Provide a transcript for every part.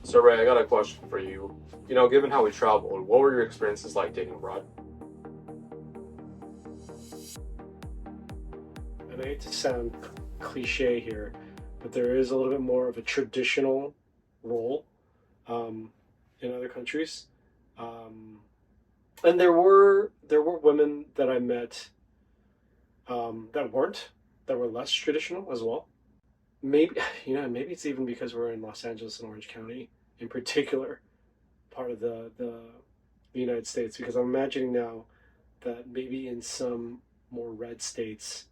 So Ray, I got a question for you. Given how we traveled, what were your experiences like dating abroad? And I hate to sound cliche here, but there is a little bit more of a traditional role um, in other countries. Um, and there were women that I met that were less traditional as well. Maybe maybe it's even because we're in Los Angeles and Orange County in particular, part of the United States. Because I'm imagining now that maybe in some more red states,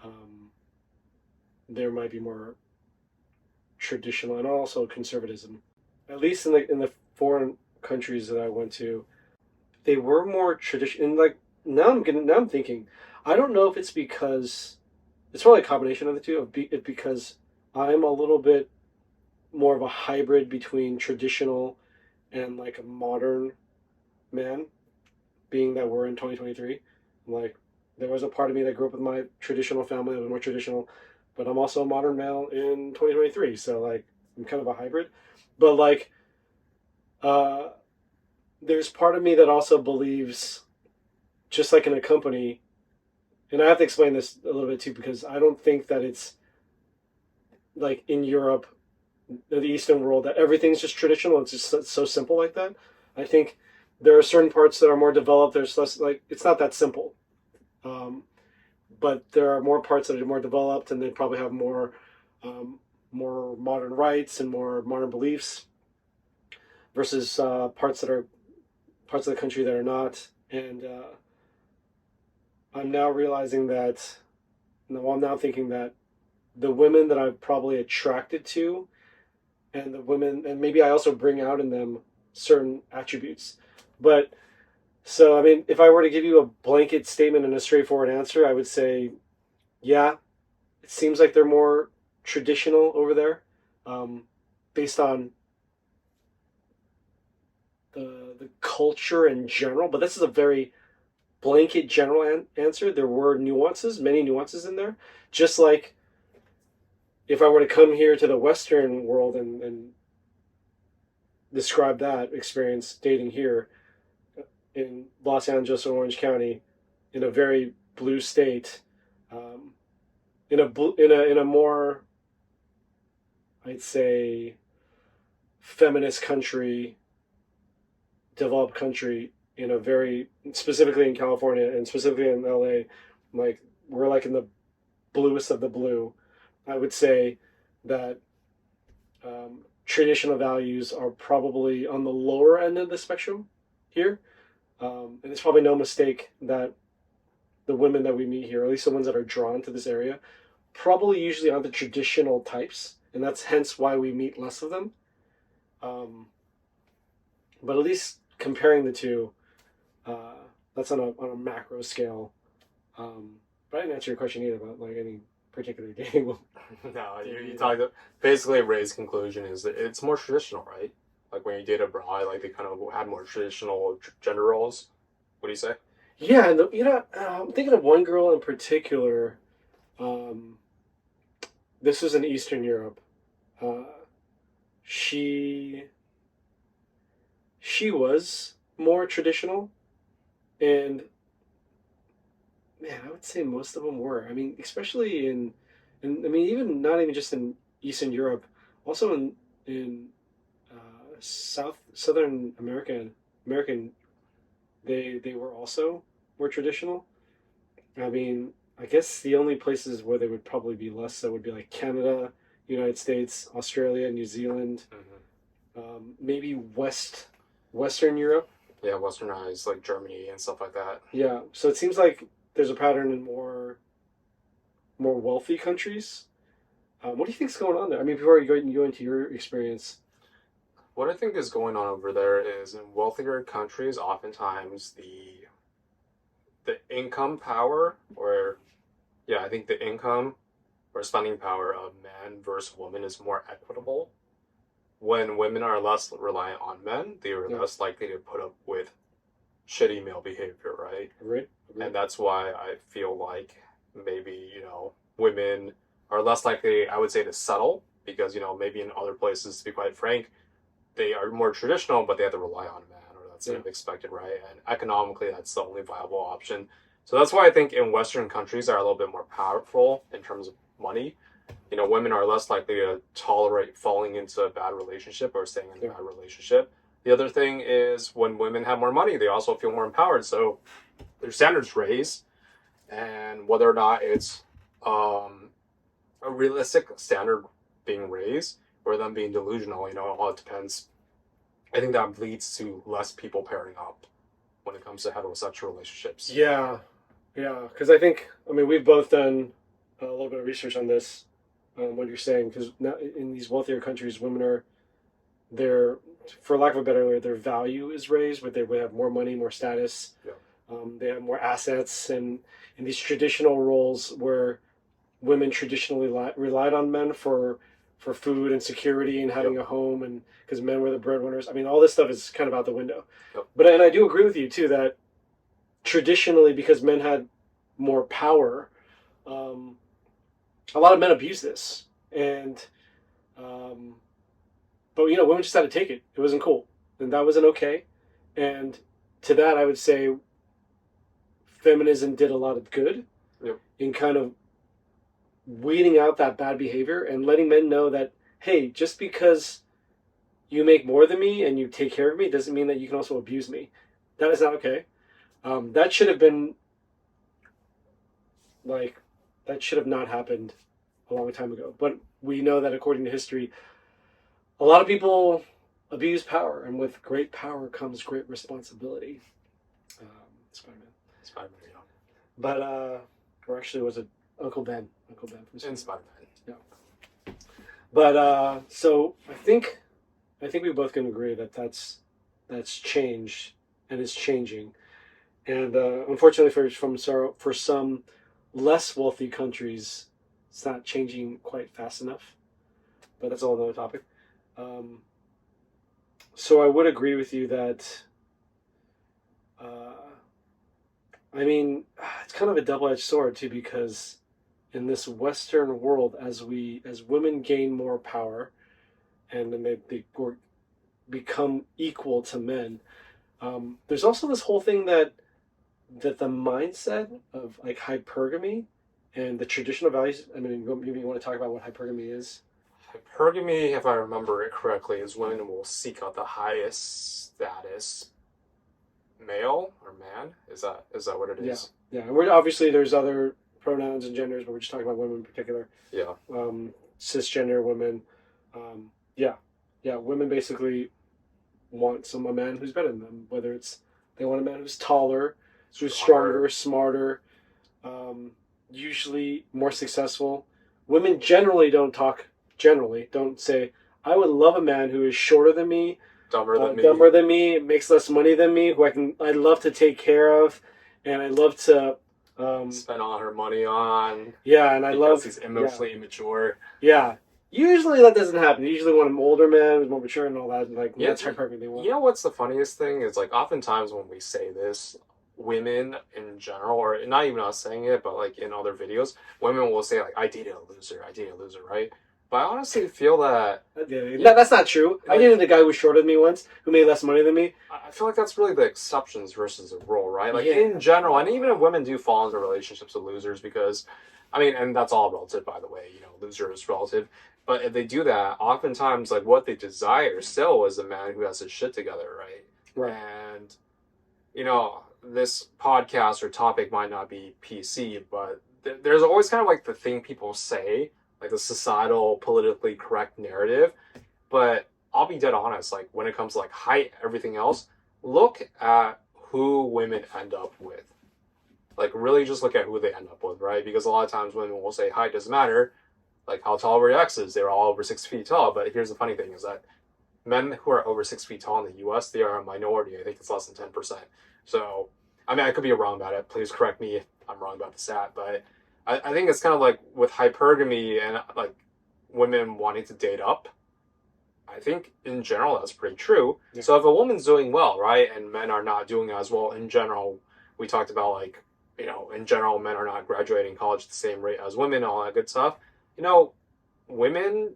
um, there might be more traditional and also conservatism. At least in the foreign countries that I went to, they were more traditional. And like now I'm thinking, I don't know if it's because it's probably a combination of the two. Because I'm a little bit more of a hybrid between traditional and like a modern man, being that we're in 2023. Like there was a part of me that grew up with my traditional family that was more traditional, but I'm also a modern male in 2023. So like I'm kind of a hybrid. But like uh, there's part of me that also believes, just like in a company, and I have to explain this a little bit too because I don't think that it's like in Europe, the Eastern world, that everything's just traditional. It's just so simple like that. I think there are certain parts that are more developed. There's less like it's not that simple. Um, but there are more parts that are more developed, and they probably have um, more modern rights and more modern beliefs versus parts of the country that are not. And I'm now realizing that. No, I'm now thinking that the women that I'm probably attracted to, and the women, and maybe I also bring out in them certain attributes. But so, I mean, if I were to give you a blanket statement and a straightforward answer, I would say, yeah, it seems like they're more traditional over there, um, based on the culture in general. But this is a very blanket general answer. There were nuances, many nuances in there. Just like if I were to come here to the Western world and describe that experience dating here in Los Angeles or Orange County, in a very blue state, um, in a more, I'd say, feminist country, developed country, in a very specifically in California and specifically in LA, like we're like in the bluest of the blue. I would say that traditional values are probably on the lower end of the spectrum here. And it's probably no mistake that the women that we meet here, or at least the ones that are drawn to this area, probably usually aren't the traditional types, and that's hence why we meet less of them. Um, but at least comparing the two, uh, that's on a macro scale. But I didn't answer your question either about like any particular dating. No, you dating. talked. Basically, Ray's conclusion is that it's more traditional, right? Like when you date abroad, like they kind of had more traditional gender roles. What do you say? Yeah, and I'm thinking of one girl in particular. Um, this was in Eastern Europe. Uh, she she was more traditional, and man, I would say most of them were. I mean, especially in I mean, even not even just in Eastern Europe, also in Southern American, they were also more traditional. I mean, I guess the only places where they would probably be less so would be like Canada, United States, Australia, New Zealand, Hmm. maybe Western Europe. Yeah, westernized like Germany and stuff like that. Yeah, so it seems like there's a pattern in more wealthy countries. What do you think's going on there? I mean, before you go into your experience. What I think is going on over there is in wealthier countries, oftentimes the income power, or yeah, I think the income or spending power of man versus woman is more equitable. When women are less reliant on men, they are Yeah, less likely to put up with shitty male behavior, right? agreed, And agreed. that's why I feel like maybe, women are less likely, I would say, to settle because, maybe in other places, to be quite frank, they are more traditional, but they have to rely on a man, or that's sort Yeah. of expected, right? And economically, that's the only viable option. So that's why I think in Western countries are a little bit more powerful in terms of money. Women are less likely to tolerate falling into a bad relationship or staying in a Yeah. bad relationship. The other thing is when women have more money, they also feel more empowered. So their standards raise, and whether or not it's a realistic standard being raised or them being delusional, it all depends. I think that leads to less people pairing up when it comes to heterosexual relationships. Yeah, yeah. Because I mean, we've both done a little bit of research on this. What you're saying, because now in these wealthier countries, women are their, for lack of a better word, their value is raised, where they would have more money, more status. Yeah. They have more assets, and in these traditional roles where women traditionally relied on men for food and security and having Yep. a home, and because men were the breadwinners. I mean, all this stuff is kind of out the window. Yep. But and I do agree with you too that traditionally, because men had more power, um, a lot of men abused this, and um, but women just had to take it. It wasn't cool, and that wasn't okay. And to that, I would say feminism did a lot of good Yep. in kind of weeding out that bad behavior and letting men know that, hey, just because you make more than me and you take care of me doesn't mean that you can also abuse me. That is not okay. That should have been like that should have not happened a long time ago. But we know that according to history, a lot of people abuse power, and with great power comes great responsibility. Spider-Man. Spider-Man, yeah. But or actually, was it Uncle Ben? Uncle Ben from In Spider-Man. Spider-Man. Yeah. But so I think we both can agree that that's changed and is changing. And unfortunately, for some less wealthy countries, it's not changing quite fast enough. But that's all another topic. Um, so I would agree with you that. I mean, it's kind of a double-edged sword too, because in this Western world, as women gain more power, and then they become equal to men, there's also this whole thing that the mindset of like hypergamy and the traditional values. I mean, maybe you want to talk about what hypergamy is. Hypergamy, if I remember it correctly, is women will seek out the highest status male or man. Is that what it is? Yeah. And we're obviously there's other pronouns and genders, but we're just talking about women in particular. Yeah. Cisgender women. Yeah. Women basically want a man who's better than them. Whether it's they want a man who's taller, who's stronger, smarter, usually more successful. Women generally don't say, I would love a man who is shorter than me, dumber than me, makes less money than me, who I'd love to take care of, and I'd love to spend all her money on. Yeah, and I love he's emotionally immature. Yeah. Usually that doesn't happen. You usually want an older man who's more mature and all that. And like, that's hypergamy they want. You know what's the funniest thing is, like, oftentimes when we say this, women in general, or not even us saying it, but like in other videos, women will say like, I dated a loser, right? But I honestly feel that that's not true. I dated a guy who was shorter than me once, who made less money than me. I feel like that's really the exceptions versus the rule, right? Like in general, and even if women do fall into relationships with losers, because I mean, and that's all relative, by the way. Loser is relative. But if they do that, oftentimes, like, what they desire still is a man who has his shit together, right? Right. And, this podcast or topic might not be PC, but there's always kind of like the thing people say, like the societal, politically correct narrative. But I'll be dead honest, like, when it comes to, like, height, everything else, look at who women end up with. Like, really just look at who they end up with, right? Because a lot of times women will say height doesn't matter. Like, how tall were your exes? They were all over 6 feet tall. But here's the funny thing is that men who are over 6 feet tall in the U.S., they are a minority. I think it's less than 10%. So, I mean, I could be wrong about it. Please correct me if I'm wrong about the stat. But I think it's kind of like with hypergamy and, like, women wanting to date up. I think in general that's pretty true. Yeah. So if a woman's doing well, right, and men are not doing as well in general, we talked about, like, in general, men are not graduating college at the same rate as women, all that good stuff. Women,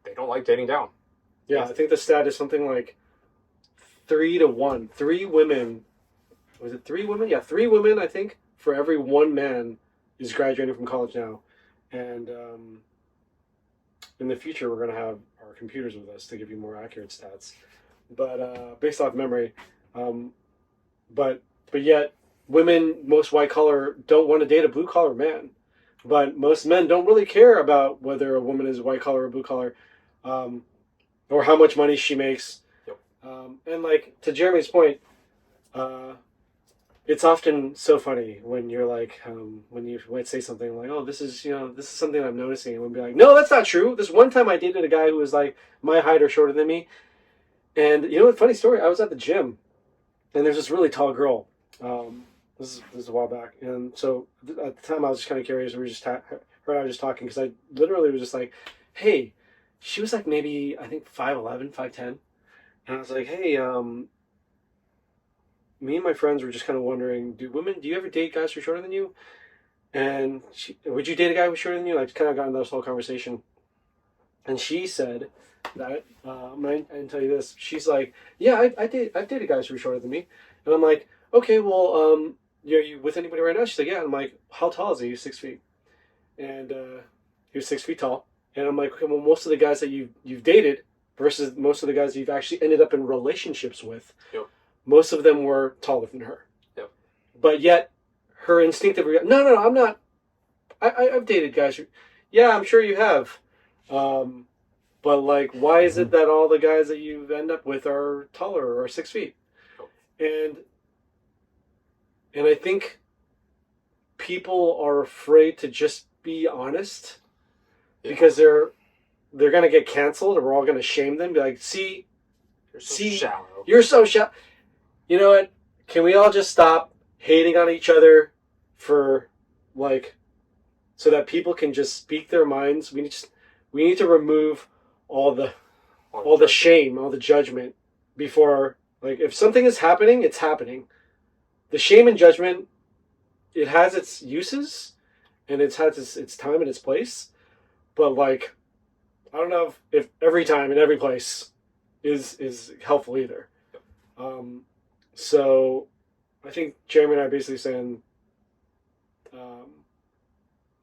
they don't like dating down. Yeah, I think the stat is something like 3 to 1. 3 women. Was it 3 women? Yeah, 3 women. I think for every one man is graduating from college now, and in the future we're going to have our computers with us to give you more accurate stats. But based off memory, um, but yet women, most white collar, don't want to date a blue collar man. But most men don't really care about whether a woman is white collar or blue collar, um, or how much money she makes. Yep. And like to Jeremy's point, uh, it's often so funny when you're like, when you might say something like, "Oh, this is something I'm noticing," and we'll be like, "No, that's not true." This one time I dated a guy who was like my height or shorter than me, and you know what? Funny story. I was at the gym, and there's this really tall girl. This is a while back, and so at the time I was just kind of curious. We were just her and I were just talking because I literally was just like, "Hey," she was like maybe I think 5'11", 5'10", and I was like, "Hey, me and my friends were just kind of wondering, do you ever date guys who are shorter than you? And would you date a guy who's shorter than you?" I just kind of got into this whole conversation, and she said that I didn't tell you this. She's like, "Yeah, I've dated guys who are shorter than me," and I'm like, "Okay, well, are you with anybody right now?" She's like, "Yeah." And I'm like, "How tall is he?" He's 6 feet, and he was 6 feet tall. And I'm like, "Okay, well, most of the guys that you've dated versus most of the guys you've actually ended up in relationships with, Yep. most of them were taller than her." Yep. But yet, her instinctive reaction, no, I'm not. I've dated guys who, yeah, I'm sure you have. But like, why is it that all the guys that you end up with are taller or 6 feet? And I think people are afraid to just be honest because they're gonna get canceled, or we're all gonna shame them. Be like, see, Shallow. You're so shallow. You know what? Can we all just stop hating on each other for like, so that people can just speak their minds? We need to remove all the shame, all the judgment before, like, if something is happening, it's happening. The shame and judgment, it has its uses and it has its time and its place, but like, I don't know if every time and every place is helpful either. So I think Jeremy and I are basically saying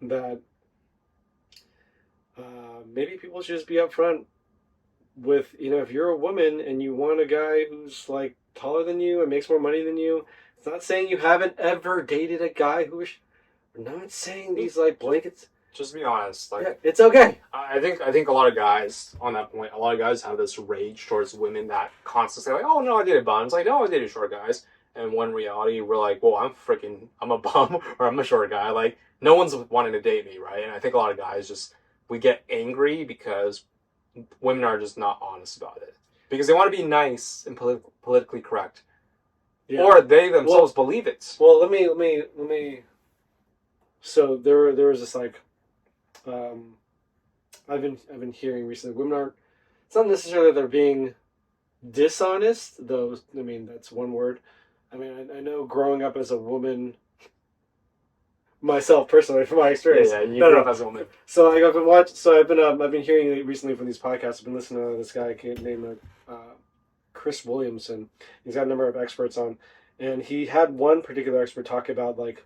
that maybe people should just be upfront with, if you're a woman and you want a guy who's like taller than you and makes more money than you. It's not saying you haven't ever dated a guy who is. We're not saying these like blankets. Just be honest. Like, yeah, it's okay. I think a lot of guys on that point, a lot of guys have this rage towards women that constantly say like, "Oh no, I dated bums." Like, "No, I dated short guys." And when in reality, we're like, "Well, I'm a bum or I'm a short guy." Like, no one's wanting to date me, right? And I think a lot of guys we get angry because women are just not honest about it because they want to be nice and politically correct, or they themselves believe it. Well, let me. So there was this like, I've been hearing recently. Women aren't. It's not necessarily that they're being dishonest, though. I mean, that's one word. I mean, I know growing up as a woman, myself personally, from my experience. Yeah, you grew up as a woman. So like, I've been hearing recently from these podcasts. I've been listening to this guy named Chris Williamson. He's got a number of experts on, and he had one particular expert talk about like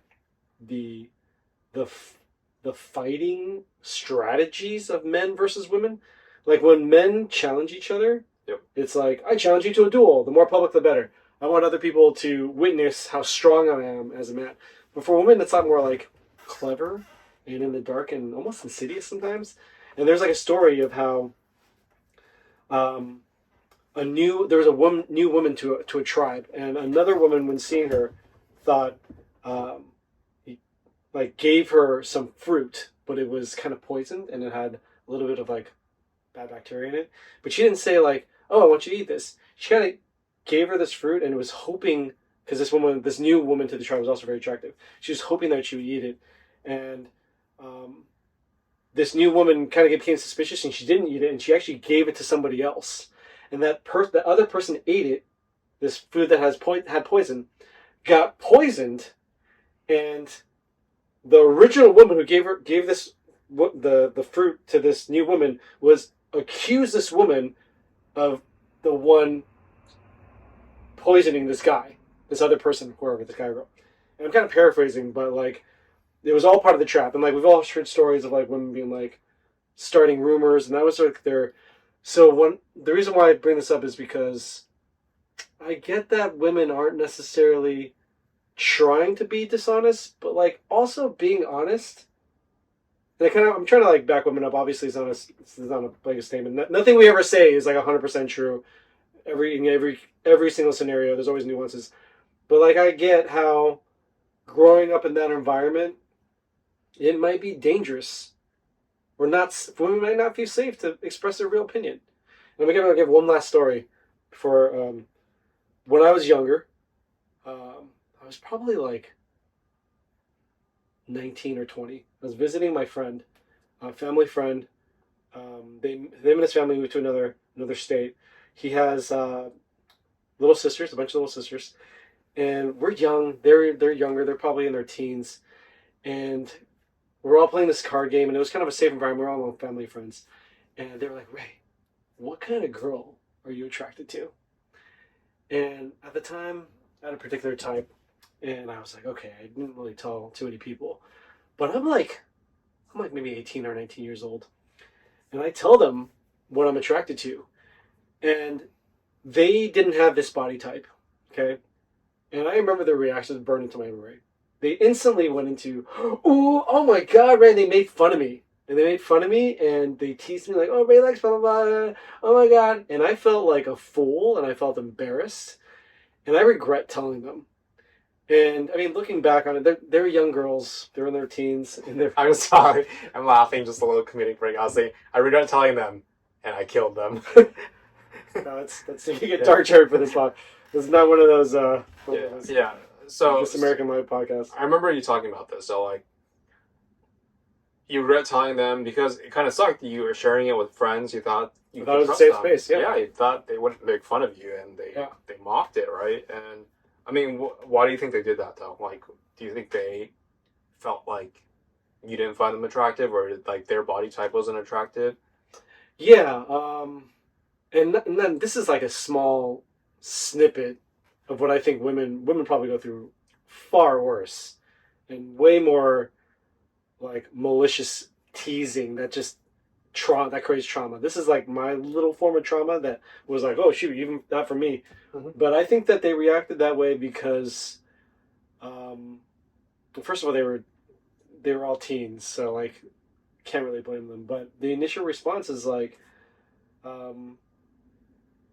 the fighting strategies of men versus women. Like when men challenge each other, It's like, I challenge you to a duel. The more public, the better. I want other people to witness how strong I am as a man. But for women, it's a lot more like clever and in the dark and almost insidious sometimes. And there's like a story of how there was a new woman to a tribe, and another woman, when seeing her, thought he like gave her some fruit, but it was kind of poisoned and it had a little bit of like bad bacteria in it. But she didn't say like, "Oh, I want you to eat this." She kind of gave her this fruit and was hoping, because this new woman to the tribe was also very attractive. She was hoping that she would eat it, and this new woman kind of became suspicious, and she didn't eat it, and she actually gave it to somebody else. And the other person ate it, this food that had poison, got poisoned, and the original woman who gave the fruit to this new woman accused this woman of the one poisoning this guy, this other person, whoever this guy wrote. And I'm kind of paraphrasing, but like it was all part of the trap. And like we've all heard stories of like women being like starting rumors, and that was like their. So one the reason why I bring this up is because I get that women aren't necessarily trying to be dishonest, but like also being honest. And I'm trying to like back women up. Obviously, it's not a blanket statement. Nothing we ever say is like 100% true. Every single scenario, there's always nuances. But like I get how growing up in that environment, it might be dangerous. Women might not feel safe to express their real opinion. And I'm gonna give one last story for when I was younger. I was probably like 19 or 20. I was visiting my friend, a family friend. Them and his family moved to another state. He has little sisters, a bunch of little sisters, and we're young. They're younger. They're probably in their teens, and we're all playing this card game. And it was kind of a safe environment. We're all family friends, and they were like, "Ray, what kind of girl are you attracted to?" And at the time, I had a particular type, and I was like, okay, I didn't really tell too many people, but I'm like maybe 18 or 19 years old, and I tell them what I'm attracted to, and they didn't have this body type, okay, and I remember their reactions burned into my memory. They instantly went into, ooh, oh my god, Ray! They made fun of me, and they teased me like, oh, Ray likes blah blah blah, oh my god, and I felt like a fool, and I felt embarrassed, and I regret telling them. And I mean, looking back on it, they're young girls. They're in their teens, and they're. I'm sorry. I'm laughing just a little comedic break. I was saying I regret telling them, and I killed them. No, that's you get dark joke for this podcast. This is not one of those. Yeah. So Just American Life podcast. I remember you talking about this. So like, you regret telling them because it kind of sucked. You were sharing it with friends. You thought you thought it could was a trust safe them. space. Yeah. Yeah. You thought they wouldn't make fun of you, and Yeah. they mocked it, right? And I mean, why do you think they did that though? Like, do you think they felt like you didn't find them attractive, or like their body type wasn't attractive? Yeah. And then this is like a small snippet of what I think women probably go through far worse and way more like malicious teasing that just that creates trauma. This is like my little form of trauma that was like, oh shoot, even not for me. Mm-hmm. But I think that they reacted that way because, first of all, they were all teens, so like can't really blame them. But the initial response is like,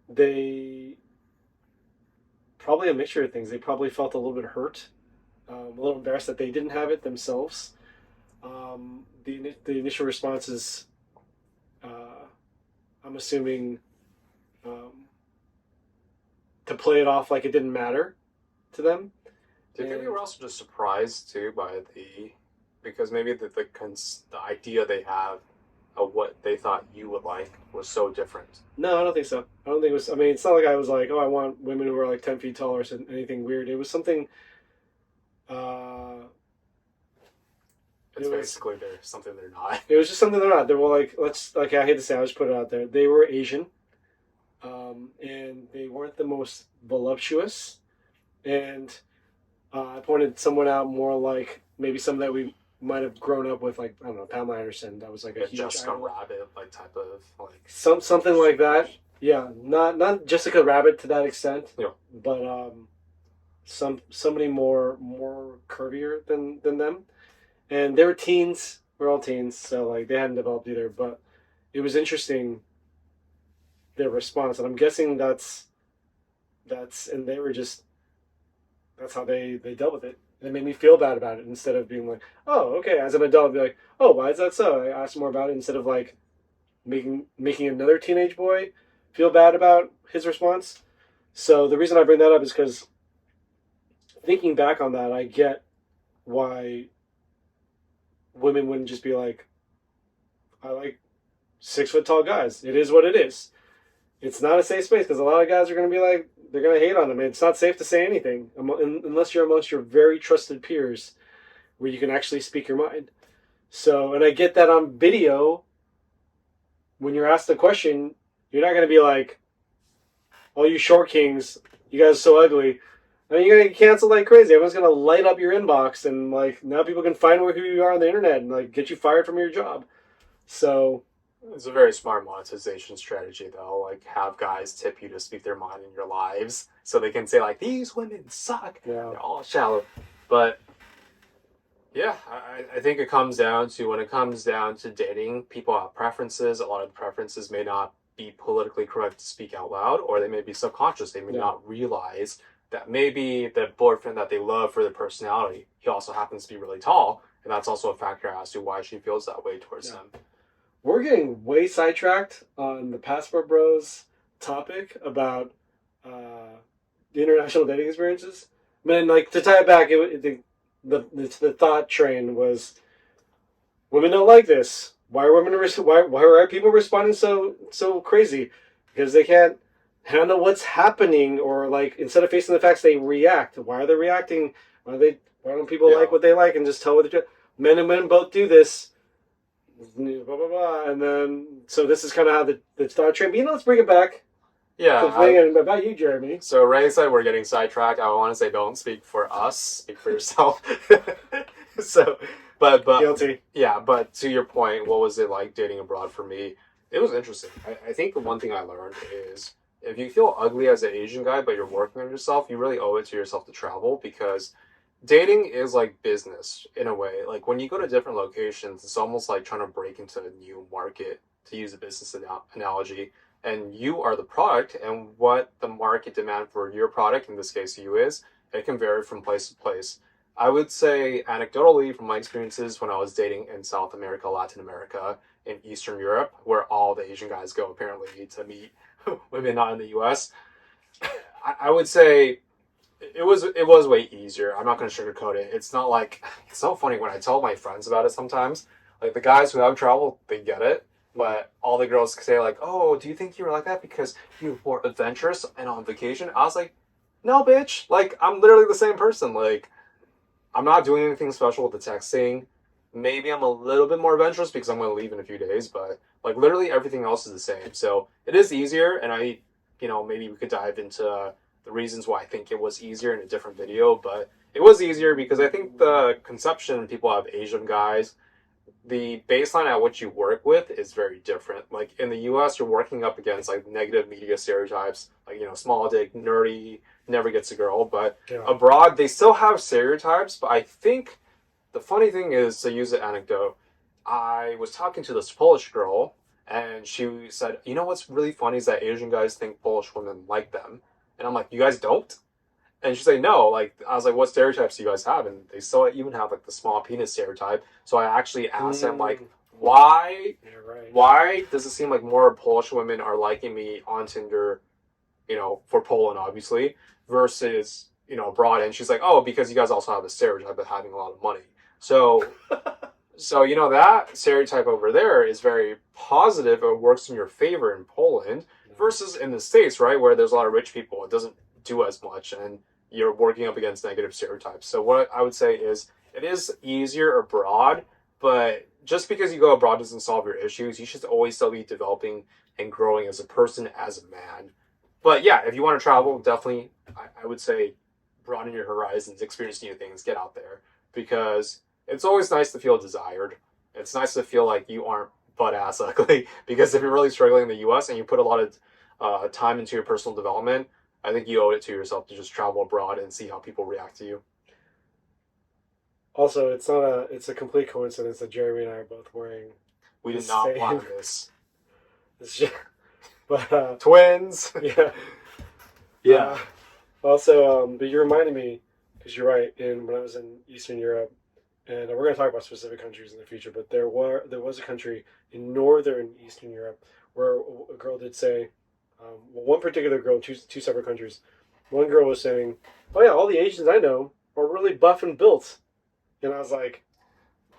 they probably a mixture of things. They probably felt a little bit hurt, a little embarrassed that they didn't have it themselves. The initial response is, I'm assuming, to play it off like it didn't matter to them. Do you think they were also just surprised too by because maybe the idea they have of what they thought you would like was so different? No, I don't think so. I don't think it was. I mean, it's not like I was like, oh, I want women who are like 10 feet tall or anything weird. It was something. It's basically they're something they're not. It was just something they're not. They were like, I hate to say, I'll just put it out there. They were Asian, and they weren't the most voluptuous. And I pointed someone out more like maybe some that we might have grown up with, like I don't know, Pamela Anderson. That was like a huge Jessica idol. Rabbit, like type of like something like that. Yeah, not Jessica Rabbit to that extent. Yeah. But somebody more curvier than them. And they were teens. We're all teens, so like they hadn't developed either. But it was interesting their response, and I'm guessing that's and they were just that's how they dealt with it. And it made me feel bad about it instead of being like, oh, okay. As an adult, I'd be like, oh, why is that so? I asked more about it instead of like making another teenage boy feel bad about his response. So the reason I bring that up is because thinking back on that, I get why women wouldn't just be like, I like 6 foot tall guys. It is what it is. It's not a safe space because a lot of guys are going to be like, they're going to hate on them. It's not safe to say anything unless you're amongst your very trusted peers where you can actually speak your mind. So, and I get that on video, when you're asked a question, you're not going to be like, all you short kings, you guys are so ugly. And you're gonna get canceled like crazy. Everyone's gonna light up your inbox, and like now people can find who you are on the internet and like get you fired from your job. So It's a very smart monetization strategy, though. Like, have guys tip you to speak their mind in your lives, so they can say like, "These women suck. yeah, They're all shallow." But yeah, I think it comes down to when it comes down to dating, people have preferences. A lot of the preferences may not be politically correct to speak out loud, or they may be subconscious. They may yeah, not realize that maybe the boyfriend that they love for their personality, he also happens to be really tall, and that's also a factor as to why she feels that way towards yeah. him. We're getting way sidetracked on the Passport Bros topic about uh, the international dating experiences. Man, like to tie it back, the thought train was women don't like this. Why are why are people responding so crazy? Because they can't handle what's happening, or like instead of facing the facts, they react. Why are they reacting? Why don't people like Yeah. what they like and just tell what they do? Men and women both do this. Blah blah blah, and then so this is kind of how the thought train. But let's bring it back. Yeah. Complaining about you, Jeremy. So Ray said we're getting sidetracked. I want to say don't speak for us. Speak for yourself. so, but Guilty. yeah. But to your point, what was it like dating abroad for me? It was interesting. I think the one thing I learned is if you feel ugly as an Asian guy, but you're working on yourself, you really owe it to yourself to travel because dating is like business in a way. Like when you go to different locations, it's almost like trying to break into a new market, to use a business analogy. And you are the product, and what the market demand for your product, in this case you, is, it can vary from place to place. I would say, anecdotally, from my experiences when I was dating in South America, Latin America, in Eastern Europe, where all the Asian guys go apparently to meet women not in the US, I would say it was way easier. I'm not gonna sugarcoat it. It's not like it's so funny when I tell my friends about it sometimes. Like the guys who have traveled, they get it. But all the girls say like, "Oh, do you think you were like that because you were more adventurous and on vacation?" I was like, "No, bitch. Like I'm literally the same person. Like I'm not doing anything special with the texting. Maybe I'm a little bit more adventurous because I'm gonna leave in a few days, but like literally everything else is the same. So it is easier, and maybe we could dive into the reasons why I think it was easier in a different video, but it was easier because I think the conception people have Asian guys, the baseline at which you work with is very different. Like in the US, you're working up against like negative media stereotypes, like, small dick, nerdy, never gets a girl. But Yeah. abroad, they still have stereotypes, but I think the funny thing is, to use an anecdote, I was talking to this Polish girl, and she said, "You know what's really funny is that Asian guys think Polish women like them." And I'm like, "You guys don't?" And she's like, "No." Like, I was like, "What stereotypes do you guys have?" And they still even have like the small penis stereotype. So I actually asked them like, why Yeah, right. why does it seem like more Polish women are liking me on Tinder, for Poland obviously, versus abroad? And she's like, "Oh, because you guys also have the stereotype of having a lot of money." So that stereotype over there is very positive. It works in your favor in Poland versus in the States, right, where there's a lot of rich people. It doesn't do as much, and you're working up against negative stereotypes. So what I would say is it is easier abroad, but just because you go abroad doesn't solve your issues. You should always still be developing and growing as a person, as a man. But yeah, if you want to travel, definitely, I would say broaden your horizons, experience new things, get out there, because it's always nice to feel desired. It's nice to feel like you aren't butt ass ugly. Because if you're really struggling in the U.S. and you put a lot of time into your personal development, I think you owe it to yourself to just travel abroad and see how people react to you. Also, it's a complete coincidence that Jeremy and I are both wearing We the did not plan same. this. But Twins. yeah, Yeah. but you reminded me because you're right. When I was in Eastern Europe, and we're going to talk about specific countries in the future, but there was a country in Northern Eastern Europe where a girl did say, one particular girl, two separate countries. One girl was saying, "Oh yeah, all the Asians I know are really buff and built," and I was like,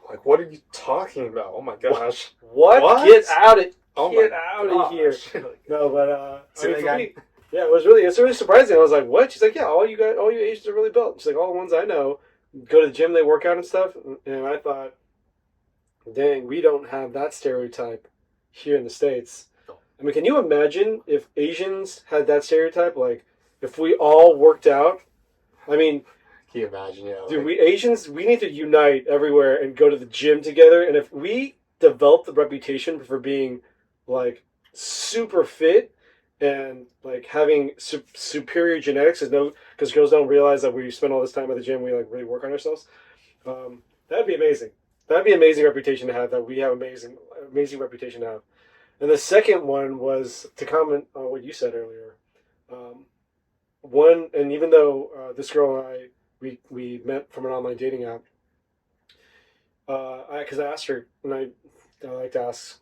Like, what are you talking about? Oh my gosh. "What? Get out of here!" gosh. No, but Say that for again. me, yeah, it's really surprising. I was like, "What?" She's like, "Yeah, all you Asians are really built." She's like, "All the ones I know go to the gym, they work out and stuff." And I thought, "Dang, we don't have that stereotype here in the States." I mean, can you imagine if Asians had that stereotype? Like, if we all worked out. I mean, Can you imagine? Yeah, dude, like we Asians, we need to unite everywhere and go to the gym together. And if we develop the reputation for being like super fit and like having superior genetics, is no, because girls don't realize that we spend all this time at the gym, we like really work on ourselves. That'd be amazing. That'd be an amazing reputation to have. That we have amazing reputation to have. And the second one was to comment on what you said earlier. Um, One, and even though this girl and I we met from an online dating app, because I asked her, and I like to ask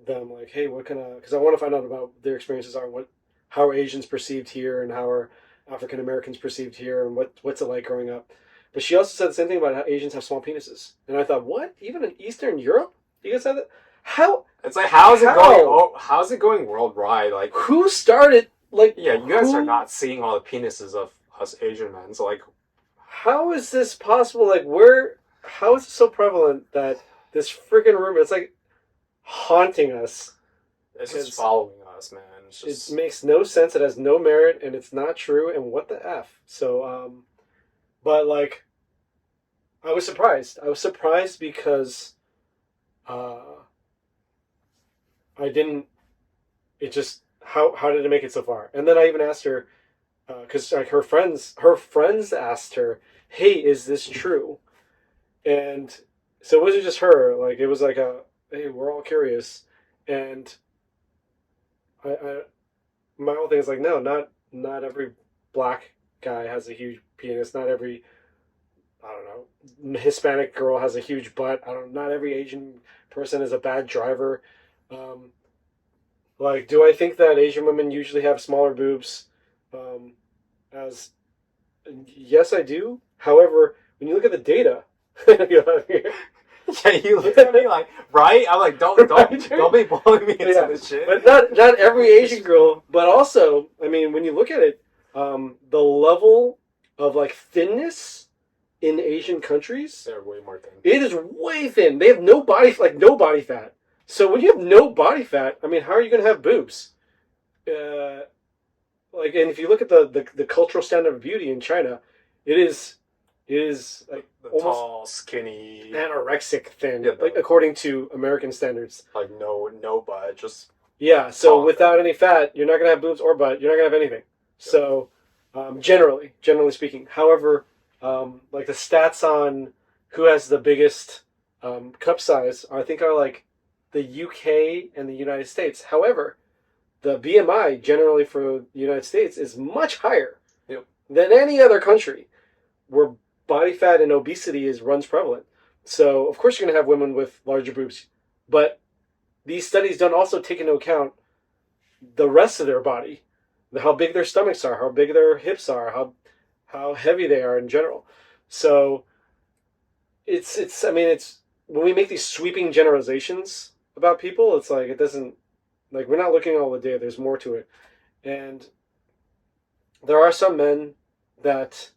them like, hey, what kind of, because I want to find out about their experiences are, what, how are Asians perceived here, and how are African Americans perceived here, and what's it like growing up. But she also said the same thing about how Asians have small penises, and I thought, what? Even in Eastern Europe, you guys have that? How? it's like how is it going? How? Oh, how's it going worldwide? Like, Who started? Like, yeah, you guys are who? not seeing all the penises of us Asian men. So like, How is this possible? Like, where? How is it so prevalent that this freaking rumor? It's like haunting us. it's just Because following us, man. It's it just makes no sense. It has no merit, and it's not true. And what the f? So, but like, I was surprised. I was surprised because, uh, I didn't. It just how did it make it so far? And then I even asked her because like her friends asked her, "Hey, is this true?" And so it wasn't just her. Like it was like a, "Hey, we're all curious," and I my whole thing is like, no, not every black guy has a huge penis. Not every, I don't know, Hispanic girl has a huge butt. I don't. Not every Asian person is a bad driver. Um, like, do I think that Asian women usually have smaller boobs? Um, as yes, I do. However, when you look at the data, yeah. You look at me like, right? I'm like, don't be pulling me into yeah, this shit. but not every Asian girl. But also, I mean, when you look at it, the level of like thinness in Asian countries, They're way more thin. it is way thin. They have no body fat. So when you have no body fat, I mean, how are you going to have boobs? Uh, like, and if you look at the cultural standard of beauty in China, it is like The almost tall, skinny, anorexic thin, yeah, like according to American standards. like no butt, just Yeah, so tall and thin. without any fat, you're not gonna have boobs or butt. You're not gonna have anything. So, generally speaking. However, like the stats on who has the biggest cup size, I think are like the UK and the United States. However, the BMI generally for the United States is much higher Yep. than any other country where body fat and obesity is runs prevalent. So of course you're gonna have women with larger boobs, but these studies don't also take into account the rest of their body, how big their stomachs are, how big their hips are, how heavy they are in general. So it's I mean it's when we make these sweeping generalizations about people, it's like it doesn't, like we're not looking all the data. There's more to it, and there are some men that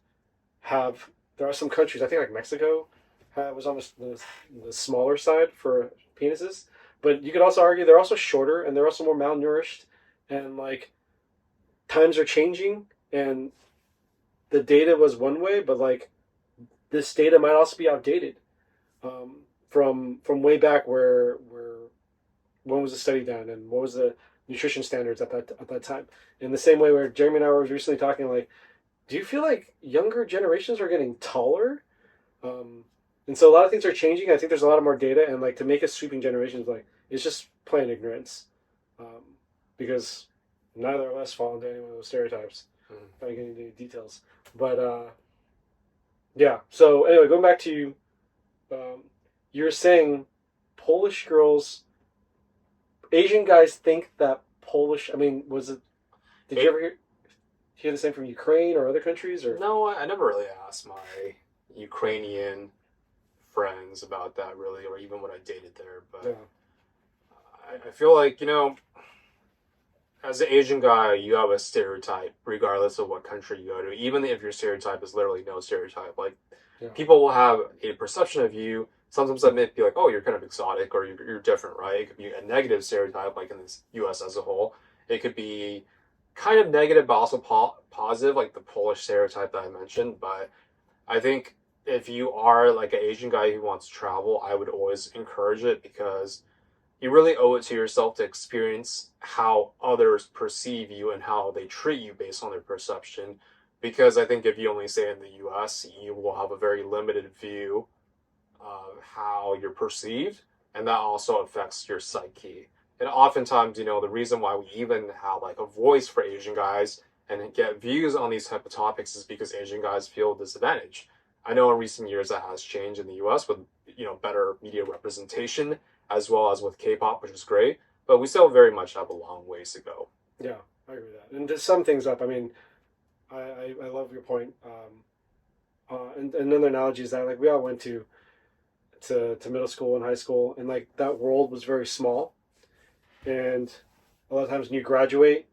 have. There are some countries. I think like Mexico was on the smaller side for penises, but you could also argue they're also shorter and they're also more malnourished, and like times are changing, and the data was one way, but like this data might also be outdated from way back where when was the study done and what was the nutrition standards at that time. In the same way where Jeremy and I were recently talking, like, do you feel like younger generations are getting taller? And so a lot of things are changing. I think there's a lot of more data, and like to make a sweeping generations, like it's just plain ignorance, um, because neither of us fall into any one of those stereotypes. If I get into any details, but yeah. So anyway, going back to um, you're saying Polish girls, Asian guys think that Polish. I mean, was it? Did you ever hear the same from Ukraine or other countries? Or No, I never really asked my Ukrainian friends about that really, or even when I dated there. But yeah, I feel like as an Asian guy, you have a stereotype regardless of what country you go to. Even if your stereotype is literally no stereotype, like yeah, people will have a perception of you sometimes that may be like, oh, you're kind of exotic or you're different, right? It could be a negative stereotype, like in the U.S. as a whole. It could be kind of negative, but also positive, like the Polish stereotype that I mentioned. But I think if you are like an Asian guy who wants to travel, I would always encourage it because you really owe it to yourself to experience how others perceive you and how they treat you based on their perception. Because I think if you only stay in the US, you will have a very limited view of how you're perceived, and that also affects your psyche. And oftentimes, the reason why we even have like a voice for Asian guys and get views on these type of topics is because Asian guys feel disadvantaged. I know in recent years that has changed in the US with better media representation as well as with K-pop, which is great, but we still very much have a long ways to go. Yeah, I agree with that. And to sum things up, I mean, I love your point. And another analogy is that like we all went to middle school and high school, and like that world was very small. And a lot of times when you graduate,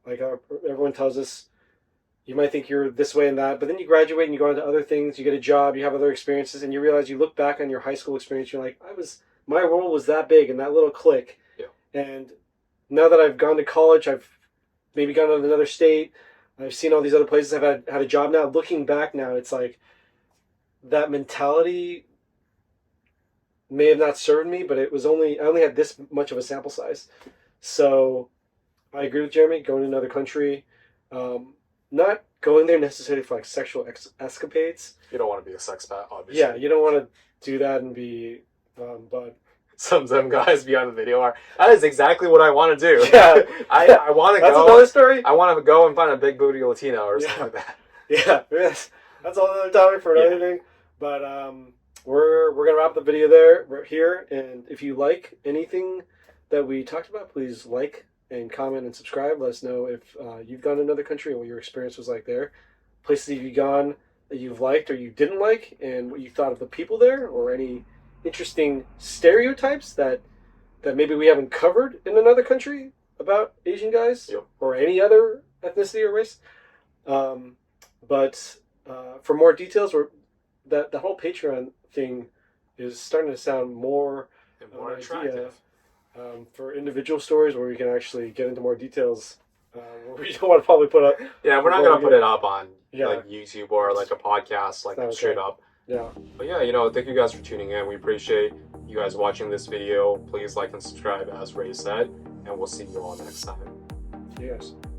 like everyone tells us, you might think you're this way and that, but then you graduate and you go into other things. You get a job, you have other experiences, and you realize you look back on your high school experience. You're like, my world was that big and that little clique. Yeah. And now that I've gone to college, I've maybe gone to another state. I've seen all these other places. I've had a job now. Looking back now, it's like that mentality may have not served me, but I only had this much of a sample size. So I agree with Jeremy. Going to another country, not going there necessarily for like sexual escapades. You don't want to be a sexpat, obviously. Yeah, you don't want to do that and be, but some of them guys behind the video are, that is exactly what I want to do. Yeah. I want to go. That's another story. I want to go and find a big booty Latino or something like that. Yeah, that's another topic for another thing. But we're gonna wrap the video there. We're here, and if you like anything that we talked about, please like and comment and subscribe. Let us know if you've gone to another country and what your experience was like there. Places you've gone that you've liked or you didn't like, and what you thought of the people there, or any interesting stereotypes that maybe we haven't covered in another country about Asian guys. Yep. Or any other ethnicity or race. But for more details, that whole Patreon thing is starting to sound more and more attractive. For individual stories where we can actually get into more details. We don't want to probably put up. Yeah, we're not going to put it up on Yeah. like YouTube or like a podcast, like Okay. straight up. Yeah. But yeah, thank you guys for tuning in. We appreciate you guys watching this video. Please like and subscribe, as Ray said, and we'll see you all next time. See you guys.